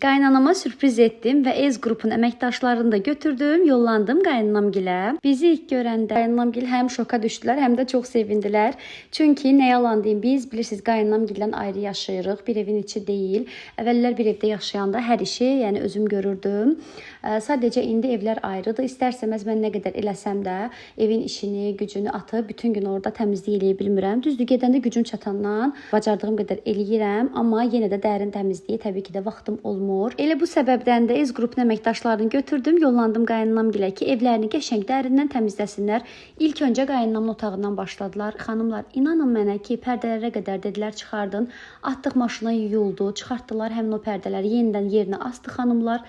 Qaynanama sürpriz etdim və Ez qrupun əməkdaşlarını da götürdüm, yollandım qaynanamgilə. Bizi ilk görəndə qaynanamgil həm şoka düşdülər, həm də çox sevindilər. Çünki nə yalan deyim, biz bilirsiniz qaynanamgildən ayrı yaşayırıq, bir evin içi deyil. Əvvəllər bir evdə yaşayanda hər işi, yəni özüm görürdüm. Sadəcə indi evlər ayrıdır. İstərsəməz mən nə qədər eləsəm də evin işini, gücünü atıb bütün gün orada təmizlik eləyə bilmirəm. Düzdür, gedəndə gücüm çatandan bacardığım qədər eləyirəm, amma yenə də dərin təmizliyə təbii ki də vaxtım olmur. Elə bu səbəbdən də Ez qrupun əməkdaşlarını götürdüm, yollandım qaynanamgilə ki, evlərini qəşəng dərindən təmizləsinlər. İlk öncə qaynanamın otağından başladılar. Xanımlar, inanın mənə ki, pərdələrə qədər dedilər çıxardın. Atdıq maşına yuyuldu, çıxartdılar həmin o pərdələri, yenidən yerinə astı xanımlar.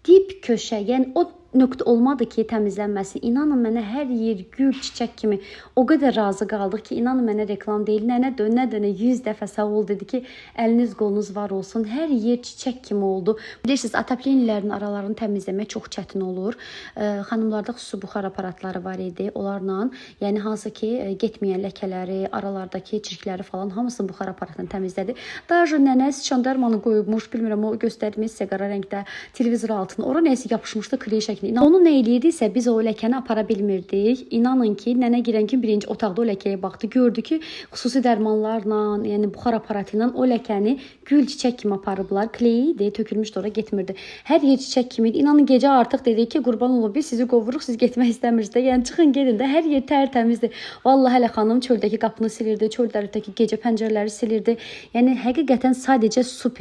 Dip köşə, yəni o nöqtə olmadı ki, təmizlənməsin. İnanın mənə hər yer gül, çiçək kimi o qədər razı qaldıq ki, inanın mənə reklam deyil. Nənə dönə 100 dəfə sağ ol dedi ki, əliniz qolunuz var olsun. Hər yer çiçək kimi oldu. Bilirsiniz, ataplenlərin aralarını təmizləmək çox çətin olur. Xanımlarda xüsusi buxar aparatları var idi. Onlarla, yəni hansı ki, getməyən ləkələri, aralardakı çirkləri falan hamısını buxar aparatını təmizlədi. Daha nənə şandarmanı qoyubmuş, bilmirəm, o göstərmiş sizə qara rəngdə televizor altına. Ora nəsə yapışmışdı kley şəklində. Onu nə eləyirdisə biz o ləkəni apara bilmirdik. İnanın ki, nənə girən kimi birinci otaqda o ləkəyə baxdı. Gördü ki, xüsusi dərmanlarla, yəni buxar aparatı ilə o ləkəni gül çiçək kimi aparıblar. Kleyi idi, tökülmüşdü, ora getmirdi. Hər yer çiçək kimi idi. İnanın gecə artıq dedi ki, qurban olub biz sizi qovuruq, siz getmək istəmirsiniz də. Yəni çıxın gedin də. Hər yer tərtəmizdir. Vallahi hələ xanım çöldəki qapını silirdi, çöldərdəki gecə pəncərələri silirdi. Yəni həqiqətən sadəcə super.